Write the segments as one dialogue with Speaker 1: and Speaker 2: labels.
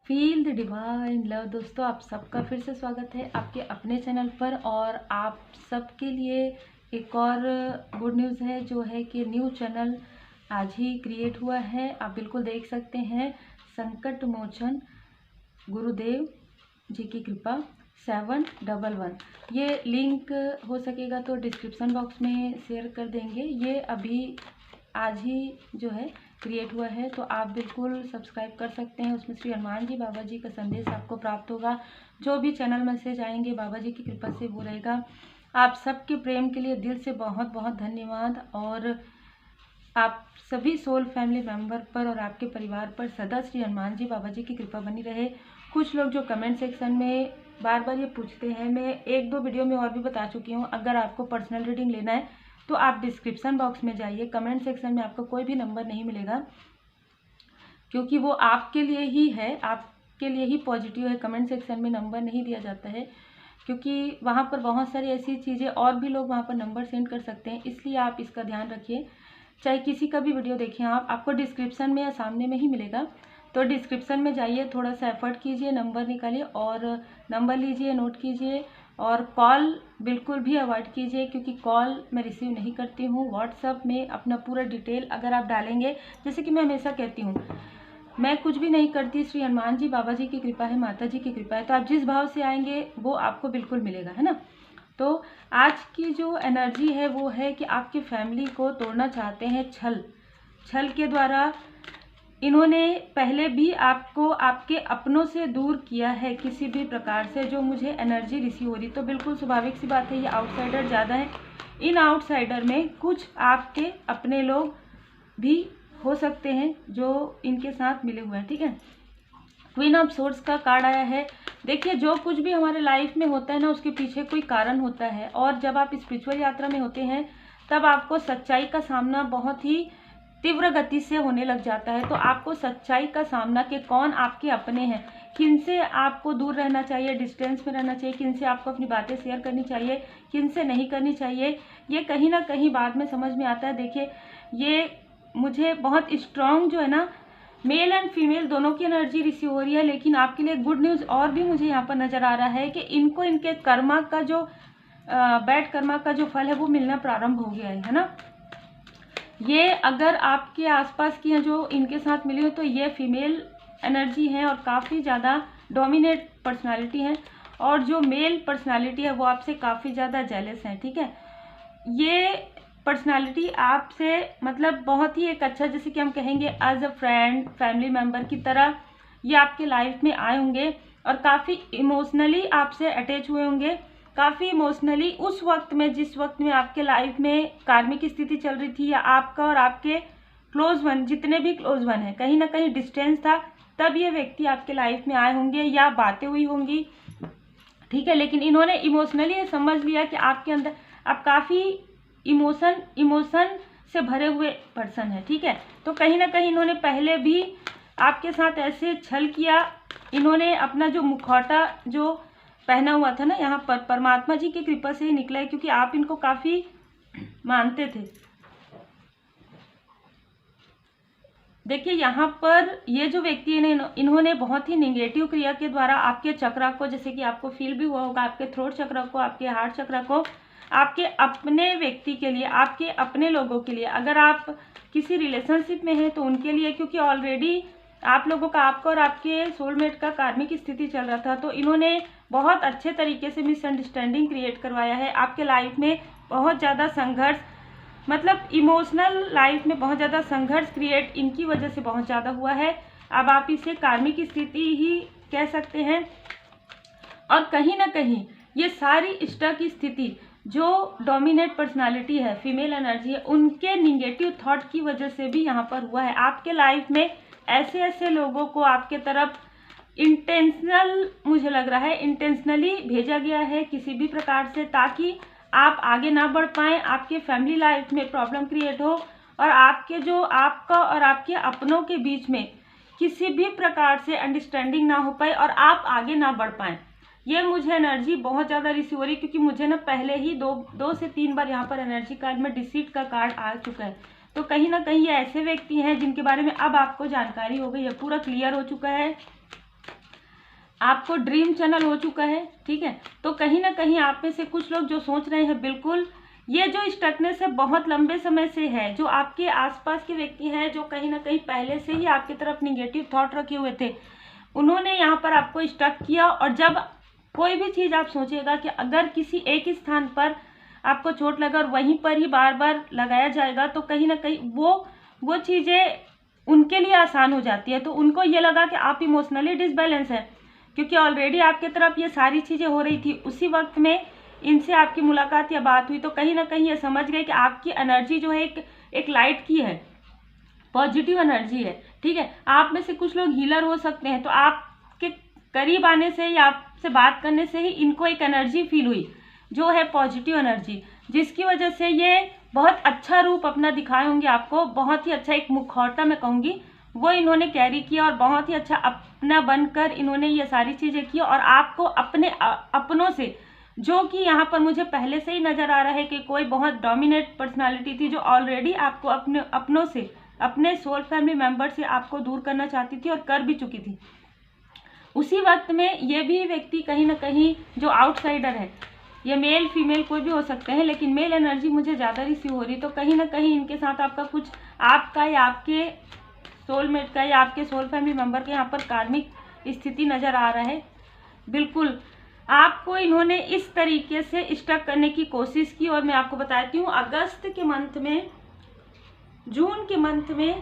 Speaker 1: Feel the divine love. दोस्तों, आप सबका फिर से स्वागत है आपके अपने चैनल पर। और आप सबके लिए एक और गुड न्यूज़ है, जो है कि न्यू चैनल आज ही क्रिएट हुआ है। आप बिल्कुल देख सकते हैं, संकट मोचन गुरुदेव जी की कृपा 711। ये लिंक हो सकेगा तो डिस्क्रिप्शन बॉक्स में शेयर कर देंगे। ये अभी आज ही जो है क्रिएट हुआ है, तो आप बिल्कुल सब्सक्राइब कर सकते हैं। उसमें श्री हनुमान जी बाबा जी का संदेश आपको प्राप्त होगा। जो भी चैनल मैसेज आएंगे बाबा जी की कृपा से वो रहेगा। आप सबके प्रेम के लिए दिल से बहुत बहुत धन्यवाद। और आप सभी सोल फैमिली मेंबर पर और आपके परिवार पर सदा श्री हनुमान जी बाबा जी की कृपा बनी रहे। कुछ लोग जो कमेंट सेक्शन में बार बार ये पूछते हैं, मैं एक दो वीडियो में और भी बता चुकी हूँ, अगर आपको पर्सनल रीडिंग लेना है तो आप डिस्क्रिप्शन बॉक्स में जाइए। कमेंट सेक्शन में आपको कोई भी नंबर नहीं मिलेगा, क्योंकि वो आपके लिए ही है, आपके लिए ही पॉजिटिव है। कमेंट सेक्शन में नंबर नहीं दिया जाता है, क्योंकि वहाँ पर बहुत सारी ऐसी चीज़ें और भी लोग वहाँ पर नंबर सेंड कर सकते हैं। इसलिए आप इसका ध्यान रखिए। चाहे किसी का भी वीडियो देखें आपको डिस्क्रिप्शन में या सामने में ही मिलेगा। तो डिस्क्रिप्शन में जाइए, थोड़ा सा एफर्ट कीजिए, नंबर निकालिए और नंबर लीजिए, नोट कीजिए। और कॉल बिल्कुल भी अवॉइड कीजिए, क्योंकि कॉल मैं रिसीव नहीं करती हूँ। व्हाट्सएप में अपना पूरा डिटेल अगर आप डालेंगे, जैसे कि मैं हमेशा कहती हूँ, मैं कुछ भी नहीं करती, श्री हनुमान जी बाबा जी की कृपा है, माता जी की कृपा है। तो आप जिस भाव से आएंगे वो आपको बिल्कुल मिलेगा, है ना। तो आज की जो एनर्जी है वो है कि आपकी फैमिली को तोड़ना चाहते हैं छल के द्वारा। इन्होंने पहले भी आपको आपके अपनों से दूर किया है किसी भी प्रकार से, जो मुझे एनर्जी रिसीव हो रही। तो बिल्कुल स्वाभाविक सी बात है, ये आउटसाइडर ज़्यादा है। इन आउटसाइडर में कुछ आपके अपने लोग भी हो सकते हैं जो इनके साथ मिले हुए हैं, ठीक है। क्वीन ऑफ सोर्ड्स का कार्ड आया है। देखिए, जो कुछ भी हमारे लाइफ में होता है ना, उसके पीछे कोई कारण होता है। और जब आप स्पिरिचुअल यात्रा में होते हैं तब आपको सच्चाई का सामना बहुत ही तीव्र गति से होने लग जाता है। तो आपको सच्चाई का सामना कि कौन आपके अपने हैं, किनसे आपको दूर रहना चाहिए, डिस्टेंस में रहना चाहिए, किनसे आपको अपनी बातें शेयर करनी चाहिए, किनसे नहीं करनी चाहिए, ये कहीं ना कहीं बाद में समझ में आता है। देखिए, ये मुझे बहुत स्ट्रांग जो है ना, मेल एंड फीमेल दोनों की एनर्जी रिसीव हो रही है। लेकिन आपके लिए गुड न्यूज़ और भी मुझे यहाँ पर नज़र आ रहा है कि इनको इनके कर्मा का जो बैड कर्मा का जो फल है वो मिलना प्रारंभ हो गया है ना। ये अगर आपके आसपास की हैं जो इनके साथ मिली हो, तो ये फीमेल एनर्जी है और काफ़ी ज़्यादा डोमिनेट पर्सनालिटी है। और जो मेल पर्सनालिटी है वो आपसे काफ़ी ज़्यादा जेलस है, ठीक है। ये पर्सनालिटी आपसे मतलब बहुत ही एक अच्छा, जैसे कि हम कहेंगे as a friend, family member की तरह ये आपके लाइफ में आए होंगे और काफ़ी इमोशनली आपसे अटैच हुए होंगे। काफ़ी इमोशनली उस वक्त में, जिस वक्त में आपके लाइफ में कार्मिक स्थिति चल रही थी, या आपका और आपके क्लोज वन, जितने भी क्लोज वन है, कहीं ना कहीं डिस्टेंस था, तब ये व्यक्ति आपके लाइफ में आए होंगे या बातें हुई होंगी, ठीक है। लेकिन इन्होंने इमोशनली ये समझ लिया कि आपके अंदर आप काफ़ी इमोशन से भरे हुए पर्सन है, ठीक है। तो कहीं ना कहीं इन्होंने पहले भी आपके साथ ऐसे छल किया। इन्होंने अपना जो मुखौटा जो पहना हुआ था ना, यहाँ पर परमात्मा जी की कृपा से ही निकला है, क्योंकि आप इनको काफ़ी मानते थे। देखिए, यहाँ पर ये जो व्यक्ति है, इन्होंने बहुत ही नेगेटिव क्रिया के द्वारा आपके चक्रा को, जैसे कि आपको फील भी हुआ होगा, आपके थ्रोट चक्रा को, आपके हार्ट चक्रा को, आपके अपने व्यक्ति के लिए, आपके अपने लोगों के लिए, अगर आप किसी रिलेशनशिप में हैं तो उनके लिए, क्योंकि ऑलरेडी आप लोगों का, आपका और आपके सोलमेट का कार्मिक स्थिति चल रहा था। तो इन्होंने बहुत अच्छे तरीके से मिसअंडरस्टैंडिंग क्रिएट करवाया है आपके लाइफ में। बहुत ज़्यादा संघर्ष, मतलब इमोशनल लाइफ में बहुत ज़्यादा संघर्ष क्रिएट इनकी वजह से बहुत ज़्यादा हुआ है। अब आप इसे कार्मिक स्थिति ही कह सकते हैं। और कहीं ना कहीं ये सारी स्टक की स्थिति, जो डोमिनेट पर्सनालिटी है, फीमेल एनर्जी है, उनके निगेटिव थॉट की वजह से भी यहाँ पर हुआ है। आपके लाइफ में ऐसे ऐसे लोगों को आपके तरफ इंटेंशनल, मुझे लग रहा है इंटेंशनली भेजा गया है किसी भी प्रकार से, ताकि आप आगे ना बढ़ पाएँ, आपके फैमिली लाइफ में प्रॉब्लम क्रिएट हो, और आपके जो आपका और आपके अपनों के बीच में किसी भी प्रकार से अंडरस्टैंडिंग ना हो पाए और आप आगे ना बढ़ पाएँ। ये मुझे एनर्जी बहुत ज़्यादा रिसीव हो रही, क्योंकि मुझे ना पहले ही दो से तीन बार यहाँ पर एनर्जी कार्ड में डिसीट का कार्ड आ चुका है। तो कहीं ना कहीं ये ऐसे व्यक्ति हैं जिनके बारे में अब आपको जानकारी हो गई है, पूरा क्लियर हो चुका है। आपको ड्रीम चैनल हो चुका है, ठीक है। तो कहीं ना कहीं आप में से कुछ लोग जो सोच रहे हैं, बिल्कुल ये जो स्टकनेस है बहुत लंबे समय से है, जो आपके आसपास के व्यक्ति हैं जो कहीं ना कहीं पहले से ही आपकी तरफ निगेटिव थॉट रखे हुए थे, उन्होंने यहाँ पर आपको स्टक किया। और जब कोई भी चीज़ आप सोचिएगा कि अगर किसी एक स्थान पर आपको चोट लगा और वहीं पर ही बार बार लगाया जाएगा, तो कहीं ना कहीं वो चीज़ें उनके लिए आसान हो जाती है। तो उनको ये लगा कि आप इमोशनली डिसबैलेंस है, क्योंकि ऑलरेडी आपके तरफ ये सारी चीज़ें हो रही थी। उसी वक्त में इनसे आपकी मुलाकात या बात हुई, तो कहीं ना कहीं ये समझ गए कि आपकी एनर्जी जो है एक लाइट की है, पॉजिटिव एनर्जी है, ठीक है। आप में से कुछ लोग हीलर हो सकते हैं, तो आपके करीब आने से या आपसे बात करने से ही इनको एक एनर्जी फील हुई जो है पॉजिटिव एनर्जी, जिसकी वजह से ये बहुत अच्छा रूप अपना दिखाए होंगे आपको। बहुत ही अच्छा एक मुखौटा मैं कहूँगी वो इन्होंने कैरी किया, और बहुत ही अच्छा अपना बनकर इन्होंने ये सारी चीज़ें की। और आपको अपने अपनों से, जो कि यहाँ पर मुझे पहले से ही नज़र आ रहा है कि कोई बहुत डोमिनेट पर्सनालिटी थी जो ऑलरेडी आपको अपने अपनों से, अपने सोल फैमिली मेंबर से आपको दूर करना चाहती थी और कर भी चुकी थी। उसी वक्त में ये भी व्यक्ति कहीं ना कहीं जो आउटसाइडर है, ये मेल फीमेल कोई भी हो सकते हैं, लेकिन मेल एनर्जी मुझे ज़्यादा रिसीव हो रही, तो कहीं ना कहीं इनके साथ आपका कुछ आपका या आपके सोलमेट का या आपके सोल फैमिली मेंबर के यहाँ पर कार्मिक स्थिति नज़र आ रहा है। बिल्कुल आपको इन्होंने इस तरीके से स्टक करने की कोशिश की। और मैं आपको बताती हूँ, अगस्त के मंथ में, जून के मंथ में,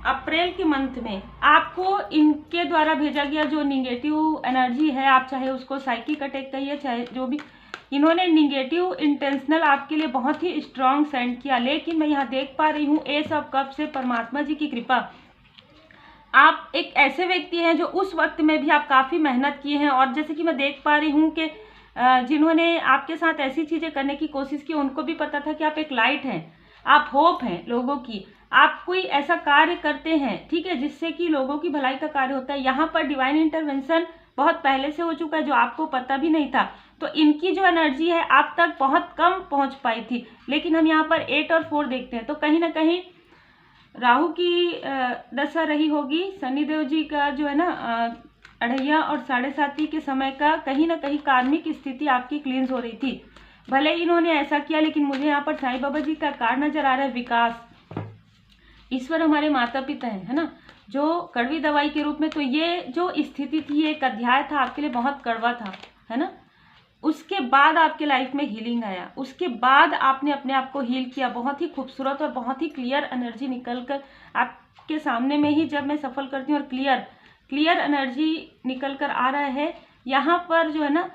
Speaker 1: अप्रैल के मंथ में आपको इनके द्वारा भेजा गया जो निगेटिव एनर्जी है, आप चाहे उसको साइकिक अटैक कहिए, चाहे जो भी, इन्होंने निगेटिव इंटेंशनल आपके लिए बहुत ही स्ट्रांग सेंड किया। लेकिन मैं यहाँ देख पा रही हूँ एस ऑफ कप से परमात्मा जी की कृपा, आप एक ऐसे व्यक्ति हैं जो उस वक्त में भी आप काफ़ी मेहनत किए हैं। और जैसे कि मैं देख पा रही हूँ कि जिन्होंने आपके साथ ऐसी चीज़ें करने की कोशिश की, उनको भी पता था कि आप एक लाइट हैं, आप होप हैं लोगों की, आप कोई ऐसा कार्य करते हैं, ठीक है, जिससे कि लोगों की भलाई का कार्य होता है। यहाँ पर डिवाइन इंटरवेंशन बहुत पहले से हो चुका है जो आपको पता भी नहीं था। तो इनकी जो एनर्जी है आप तक बहुत कम पहुँच पाई थी। लेकिन हम यहाँ पर 8 और 4 देखते हैं, तो कहीं ना कहीं राहु की दशा रही होगी, शनिदेव जी का जो है ना 2.5 और 7.5 के समय का कहीं ना कहीं कार्मिक स्थिति आपकी क्लींस हो रही थी। भले इन्होंने ऐसा किया, लेकिन मुझे यहाँ पर साईं बाबा जी का कार्ड नजर आ रहा है, विकास, ईश्वर हमारे माता पिता है ना, जो कड़वी दवाई के रूप में। तो ये जो स्थिति थी, एक अध्याय था आपके लिए, बहुत कड़वा था, है ना। उसके बाद आपके लाइफ में हीलिंग आया, उसके बाद आपने अपने आप को हील किया, बहुत ही खूबसूरत और बहुत ही क्लियर एनर्जी निकल कर आपके सामने में ही जब मैं सफल करती हूँ और क्लियर एनर्जी निकल कर आ रहा है। यहाँ पर जो है ना,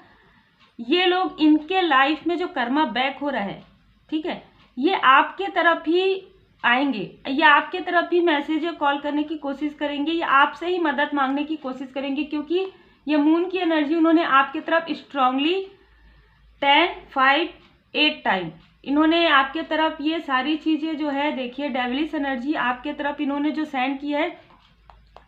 Speaker 1: ये लोग, इनके लाइफ में जो कर्मा बैक हो रहा है, ठीक है, ये आपके तरफ ही आएंगे, या आपके तरफ ही मैसेज या कॉल करने की कोशिश करेंगे, या आपसे ही मदद मांगने की कोशिश करेंगे, क्योंकि ये मून की एनर्जी उन्होंने आपके तरफ स्ट्रांगली 10, 5, 8 टाइम इन्होंने आपके तरफ ये सारी चीज़ें जो है, देखिए डेविलिश एनर्जी आपके तरफ इन्होंने जो सेंड की है,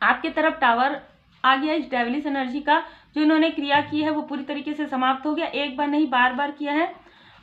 Speaker 1: आपके तरफ टावर आ गया। इस डेविलिश एनर्जी का जो इन्होंने क्रिया की है वो पूरी तरीके से समाप्त हो गया, एक बार नहीं बार बार किया है।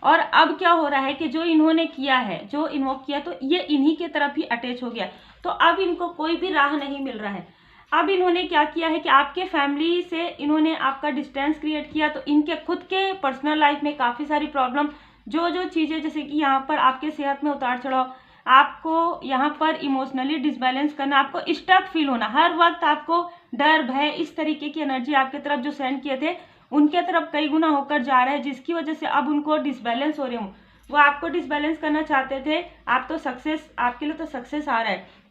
Speaker 1: और अब क्या हो रहा है कि जो इन्होंने किया है, जो इन्वोक किया, तो ये इन्हीं के तरफ ही अटैच हो गया। तो अब इनको कोई भी राह नहीं मिल रहा है। अब इन्होंने क्या किया है कि आपके फैमिली से इन्होंने आपका डिस्टेंस क्रिएट किया। तो इनके खुद के पर्सनल लाइफ में काफ़ी सारी प्रॉब्लम, जो चीज़ें, जैसे कि यहाँ पर आपके सेहत में उतार चढ़ाव, आपको यहाँ पर इमोशनली डिसबैलेंस करना, आपको स्टक फील होना, हर वक्त आपको डर, भय, इस तरीके की एनर्जी आपके तरफ जो सेंड किए थे उनके तरफ कई गुना होकर जा रहा है, जिसकी वजह से अब उनको डिसबैलेंस हो रहे हो। वो आपको डिसबैलेंस करना चाहते थे, आप तो सक्सेस, आपके लिए तो सक्सेस आ रहा है,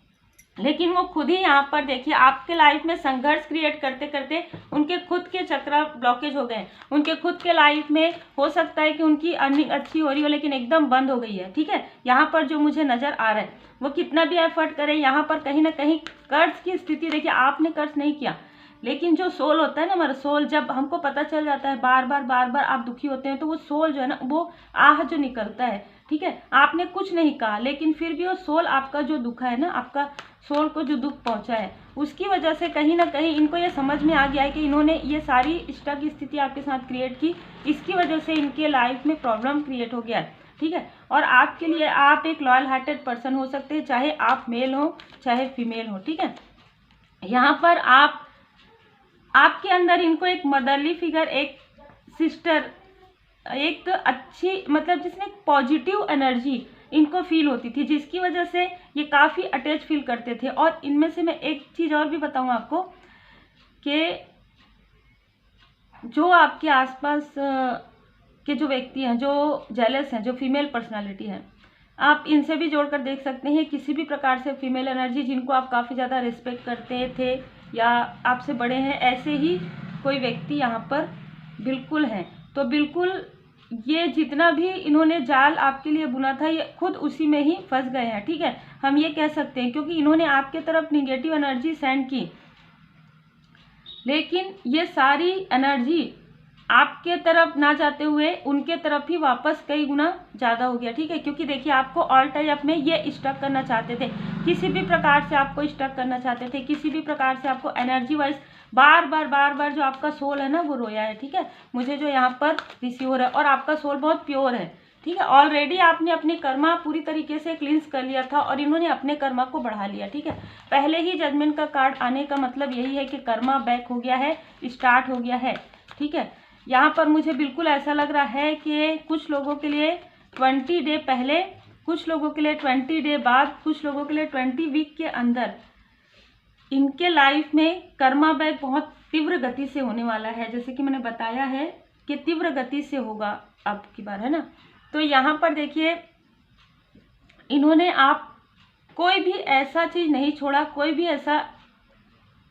Speaker 1: लेकिन वो खुद ही यहाँ पर देखिए आपके लाइफ में संघर्ष क्रिएट करते करते उनके खुद के चक्र ब्लॉकेज हो गए। उनके खुद के लाइफ में हो सकता है कि उनकी अर्निंग अच्छी हो रही हो, लेकिन एकदम बंद हो गई है, ठीक है। यहाँ पर जो मुझे नज़र आ रहा है, वो कितना भी एफर्ट करें, यहाँ पर कहीं ना कहीं कर्ज की स्थिति, देखिए आपने कर्ज नहीं किया, लेकिन जो सोल होता है ना, हमारा सोल, जब हमको पता चल जाता है बार बार आप दुखी होते हैं, तो वो सोल जो है ना, वो आह जो निकलता है, ठीक है, आपने कुछ नहीं कहा, लेकिन फिर भी वो सोल आपका जो दुखा है ना, आपका सोल को जो दुख पहुंचा है, उसकी वजह से कहीं ना कहीं इनको ये समझ में आ गया है कि इन्होंने ये सारी स्टक स्थिति आपके साथ क्रिएट की, इसकी वजह से इनके लाइफ में प्रॉब्लम क्रिएट हो गया है, ठीक है। और आपके लिए आप एक लॉयल हार्टेड पर्सन हो सकते हैं, चाहे आप मेल हो चाहे फीमेल हो, ठीक है। यहाँ पर आप आपके अंदर इनको एक मदरली फिगर, एक सिस्टर, एक अच्छी मतलब जिसमें पॉजिटिव एनर्जी इनको फील होती थी, जिसकी वजह से ये काफ़ी अटैच फील करते थे। और इनमें से मैं एक चीज़ और भी बताऊँ आपको कि जो आपके आसपास के जो व्यक्ति हैं, जो जेलस हैं, जो फीमेल पर्सनालिटी है, आप इनसे भी जोड़कर देख सकते हैं। किसी भी प्रकार से फीमेल एनर्जी जिनको आप काफ़ी ज़्यादा रिस्पेक्ट करते थे या आपसे बड़े हैं, ऐसे ही कोई व्यक्ति यहाँ पर बिल्कुल हैं। तो बिल्कुल ये जितना भी इन्होंने जाल आपके लिए बुना था, ये खुद उसी में ही फंस गए हैं, ठीक है, हम ये कह सकते हैं, क्योंकि इन्होंने आपके तरफ निगेटिव एनर्जी सेंड की, लेकिन ये सारी एनर्जी आपके तरफ ना जाते हुए उनके तरफ ही वापस कई गुना ज़्यादा हो गया, ठीक है। क्योंकि देखिए, आपको ऑल टाइम में ये स्टक करना चाहते थे, किसी भी प्रकार से आपको स्टक करना चाहते थे, किसी भी प्रकार से आपको एनर्जी वाइज बार बार जो आपका सोल है ना वो रोया है, ठीक है, मुझे जो यहाँ पर रिसीव हो रहा है। और आपका सोल बहुत प्योर है, ठीक है, ऑलरेडी आपने अपने कर्मा पूरी तरीके से क्लींस कर लिया था और इन्होंने अपने कर्मा को बढ़ा लिया, ठीक है। पहले ही जजमेंट का कार्ड आने का मतलब यही है कि कर्मा बैक हो गया है, स्टार्ट हो गया है, ठीक है। यहाँ पर मुझे बिल्कुल ऐसा लग रहा है कि कुछ लोगों के लिए 20 डे पहले, कुछ लोगों के लिए 20 डे बाद, कुछ लोगों के लिए 20 वीक के अंदर इनके लाइफ में कर्मा बैक बहुत तीव्र गति से होने वाला है। जैसे कि मैंने बताया है कि तीव्र गति से होगा अब की बार, है ना। तो यहाँ पर देखिए, इन्होंने आप कोई भी ऐसा चीज़ नहीं छोड़ा, कोई भी ऐसा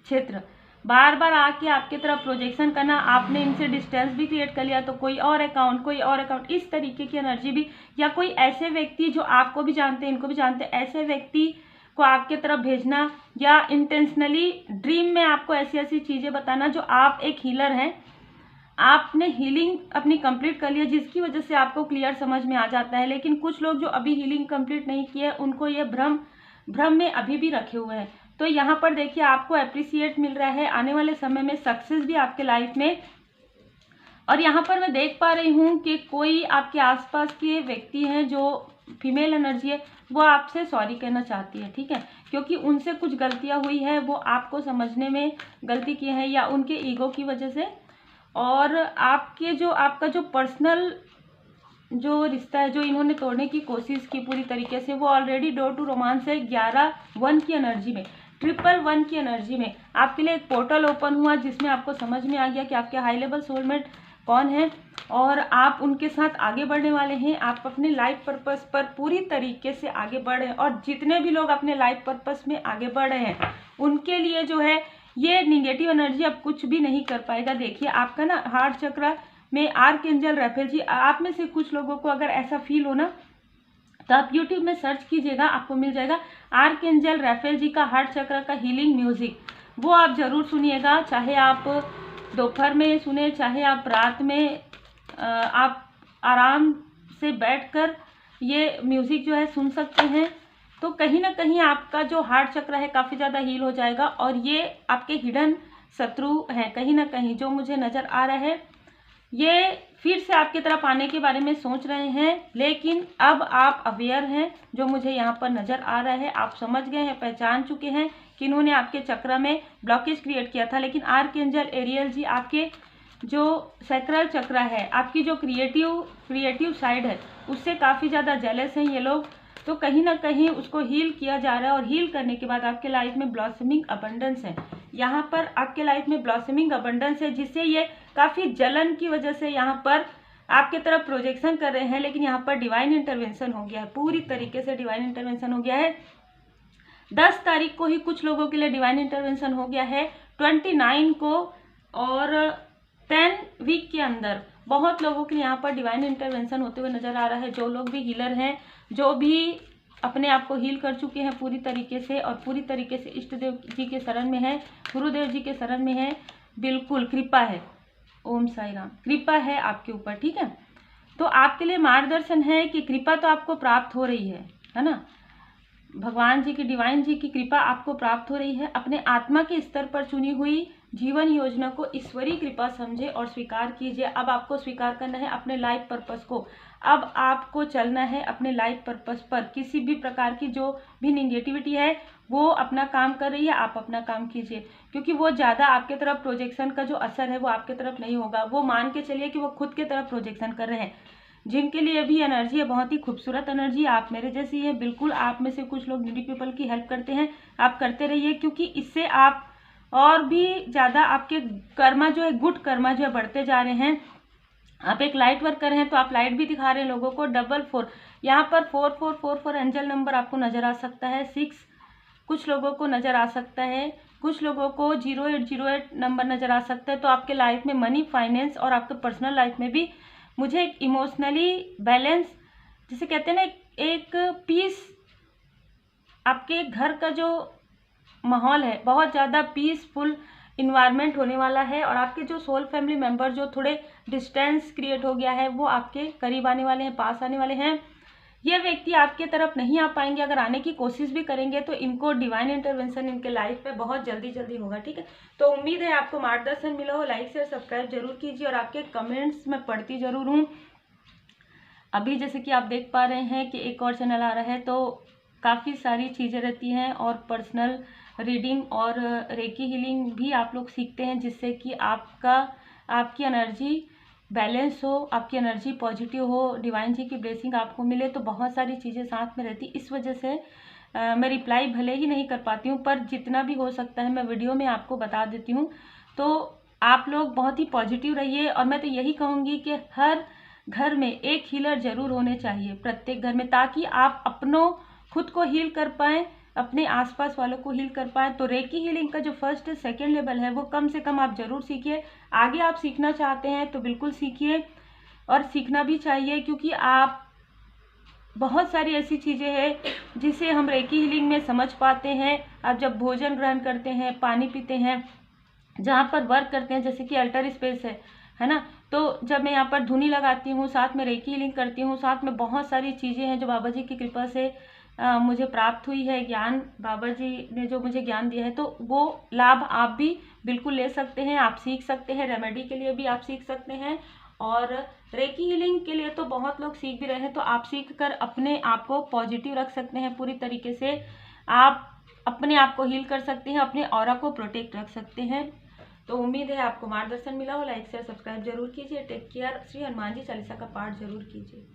Speaker 1: क्षेत्र बार बार आके आपके तरफ प्रोजेक्शन करना, आपने इनसे डिस्टेंस भी क्रिएट कर लिया, तो कोई और अकाउंट, इस तरीके की एनर्जी भी, या कोई ऐसे व्यक्ति जो आपको भी जानते हैं, इनको भी जानते हैं, ऐसे व्यक्ति को आपके तरफ भेजना, या इंटेंशनली ड्रीम में आपको ऐसी ऐसी चीज़ें बताना। जो आप एक हीलर हैं, आपने हीलिंग अपनी कंप्लीट कर लिया, जिसकी वजह से आपको क्लियर समझ में आ जाता है। लेकिन कुछ लोग जो अभी हीलिंग कंप्लीट नहीं किए, उनको ये भ्रम में अभी भी रखे हुए हैं। तो यहाँ पर देखिए, आपको अप्रिसिएट मिल रहा है, आने वाले समय में सक्सेस भी आपके लाइफ में। और यहाँ पर मैं देख पा रही हूँ कि कोई आपके आसपास के व्यक्ति हैं जो फीमेल एनर्जी है, वो आपसे सॉरी कहना चाहती है, ठीक है, क्योंकि उनसे कुछ गलतियाँ हुई है, वो आपको समझने में गलती की है, या उनके ईगो की वजह से। और आपका जो पर्सनल जो रिश्ता है, जो इन्होंने तोड़ने की कोशिश की पूरी तरीके से, वो ऑलरेडी डोर टू रोमांस है 11-1 की एनर्जी में, 111 की एनर्जी में आपके लिए एक पोर्टल ओपन हुआ, जिसमें आपको समझ में आ गया कि आपके हाई लेवल सोलमेट कौन है और आप उनके साथ आगे बढ़ने वाले हैं। आप अपने लाइफ पर्पस पर पूरी तरीके से आगे बढ़ रहे हैं, और जितने भी लोग अपने लाइफ पर्पस में आगे बढ़ रहे हैं, उनके लिए जो है ये निगेटिव एनर्जी अब कुछ भी नहीं कर पाएगा। देखिए, आपका ना हार्ट चक्र में आर्कएंजल राफेल जी, आप में से कुछ लोगों को अगर ऐसा फील हो ना, तो आप YouTube में सर्च कीजिएगा, आपको मिल जाएगा आर्कएंजल राफेल जी का हार्ट चक्र का हीलिंग म्यूजिक। वो आप ज़रूर सुनिएगा, चाहे आप दोपहर में सुने, चाहे आप रात में, आप आराम से बैठकर ये म्यूज़िक जो है सुन सकते हैं। तो कहीं ना कहीं आपका जो हार्ट चक्र है काफ़ी ज़्यादा हील हो जाएगा। और ये आपके हिडन शत्रु हैं कहीं ना कहीं, जो मुझे नज़र आ रहा है, ये फिर से आपकी तरफ आने के बारे में सोच रहे हैं, लेकिन अब आप अवेयर हैं, जो मुझे यहाँ पर नज़र आ रहा है। आप समझ गए हैं, पहचान चुके हैं कि इन्होंने आपके चक्र में ब्लॉकेज क्रिएट किया था। लेकिन आर्कएंजल एरियल जी आपके जो सैक्रल चक्र है, आपकी जो क्रिएटिव साइड है, उससे काफ़ी ज़्यादा जेलस हैं ये लोग। तो कहीं ना कहीं उसको हील किया जा रहा है, और हील करने के बाद आपके लाइफ में ब्लॉसमिंग अबंडेंस है। यहाँ पर आपके लाइफ में ब्लॉसमिंग अबंडेंस है, जिससे ये काफ़ी जलन की वजह से यहाँ पर आपके तरफ प्रोजेक्शन कर रहे हैं। लेकिन यहाँ पर डिवाइन इंटरवेंशन हो गया है, पूरी तरीके से डिवाइन इंटरवेंशन हो गया है। 10 तारीख को ही कुछ लोगों के लिए डिवाइन इंटरवेंशन हो गया है, 29 को, और 10 वीक के अंदर बहुत लोगों के लिए यहाँ पर डिवाइन इंटरवेंशन होते हुए नजर आ रहा है। जो लोग भी हीलर हैं, जो भी अपने आप को हील कर चुके हैं पूरी तरीके से, और पूरी तरीके से इष्ट देव जी के शरण में है, गुरुदेव जी के शरण में है, बिल्कुल कृपा है, ओम साई राम, कृपा है आपके ऊपर, ठीक है। तो आपके लिए मार्गदर्शन है कि कृपा तो आपको प्राप्त हो रही है ना, भगवान जी की, डिवाइन जी की कृपा आपको प्राप्त हो रही है। अपने आत्मा के स्तर पर चुनी हुई जीवन योजना को ईश्वरीय कृपा समझे और स्वीकार कीजिए। अब आपको स्वीकार करना है अपने लाइफ पर्पस को। अब आपको चलना है अपने लाइफ पर्पस पर। किसी भी प्रकार की जो भी निगेटिविटी है वो अपना काम कर रही है, आप अपना काम कीजिए, क्योंकि वो ज़्यादा आपके तरफ प्रोजेक्शन का जो असर है वो आपके तरफ नहीं होगा। वो मान के चलिए कि वो खुद के तरफ प्रोजेक्शन कर रहे हैं। जिनके लिए भी एनर्जी है बहुत ही खूबसूरत एनर्जी, आप मेरे जैसी है बिल्कुल। आप में से कुछ लोग नीडी पीपल की हेल्प करते हैं, आप करते रहिए, क्योंकि इससे आप और भी ज़्यादा आपके कर्मा जो है, गुड कर्मा जो है बढ़ते जा रहे हैं। आप एक लाइट वर्कर हैं तो आप लाइट भी दिखा रहे हैं लोगों को। 44 यहाँ पर 4444 एंजल नंबर आपको नज़र आ सकता है। 6 कुछ लोगों को नज़र आ सकता है, कुछ लोगों को 0808 नंबर नज़र आ सकता है। तो आपके लाइफ में मनी, फाइनेंस और आपके पर्सनल लाइफ में भी मुझे एक इमोशनली बैलेंस, जिसे कहते हैं ना, एक पीस, आपके घर का जो माहौल है बहुत ज़्यादा पीसफुल इन्वायरमेंट होने वाला है। और आपके जो सोल फैमिली मेंबर जो थोड़े डिस्टेंस क्रिएट हो गया है वो आपके करीब आने वाले हैं, पास आने वाले हैं। ये व्यक्ति आपके तरफ नहीं आ पाएंगे, अगर आने की कोशिश भी करेंगे तो इनको डिवाइन इंटरवेंशन इनके लाइफ में बहुत जल्दी जल्दी होगा। ठीक है, तो उम्मीद है आपको मार्गदर्शन मिला हो। लाइक शेयर सब्सक्राइब जरूर कीजिए और आपके कमेंट्स मैं पढ़ती जरूर हूँ। अभी जैसे कि आप देख पा रहे हैं कि एक और चैनल आ रहा है, तो काफ़ी सारी चीज़ें रहती हैं और पर्सनल रीडिंग और रेकी हीलिंग भी आप लोग सीखते हैं, जिससे कि आपकी एनर्जी बैलेंस हो, आपकी एनर्जी पॉजिटिव हो, डिवाइन जी की ब्लेसिंग आपको मिले। तो बहुत सारी चीज़ें साथ में रहती, इस वजह से मैं रिप्लाई भले ही नहीं कर पाती हूँ, पर जितना भी हो सकता है मैं वीडियो में आपको बता देती हूँ। तो आप लोग बहुत ही पॉजिटिव रहिए। और मैं तो यही कहूँगी कि हर घर में एक हीलर जरूर होने चाहिए, प्रत्येक घर में, ताकि आप अपनों खुद को हील कर पाएँ, अपने आसपास वालों को हील कर पाए। तो रेकी हीलिंग का जो फर्स्ट सेकेंड लेवल है वो कम से कम आप जरूर सीखिए। आगे आप सीखना चाहते हैं तो बिल्कुल सीखिए, और सीखना भी चाहिए, क्योंकि आप बहुत सारी ऐसी चीज़ें हैं जिसे हम रेकी हीलिंग में समझ पाते हैं। आप जब भोजन ग्रहण करते हैं, पानी पीते हैं, जहाँ पर वर्क करते हैं, जैसे कि अल्टर स्पेस है ना, तो जब मैं यहाँ पर धुनी लगाती हूँ, साथ में रेकी हीलिंग करती हूँ, साथ में बहुत सारी चीज़ें हैं जो बाबा जी की कृपा से मुझे प्राप्त हुई है। ज्ञान बाबा जी ने जो मुझे ज्ञान दिया है, तो वो लाभ आप भी बिल्कुल ले सकते हैं, आप सीख सकते हैं। रेमेडी के लिए भी आप सीख सकते हैं, और रेकी हीलिंग के लिए तो बहुत लोग सीख भी रहे हैं। तो आप सीख कर अपने आप को पॉजिटिव रख सकते हैं, पूरी तरीके से आप अपने आप को हील कर सकते हैं, अपने ऑरा को प्रोटेक्ट रख सकते हैं। तो उम्मीद है आपको मार्गदर्शन मिला हो। लाइक शेयर सब्सक्राइब जरूर कीजिए। Take care. श्री हनुमान जी चालीसा का पाठ जरूर कीजिए।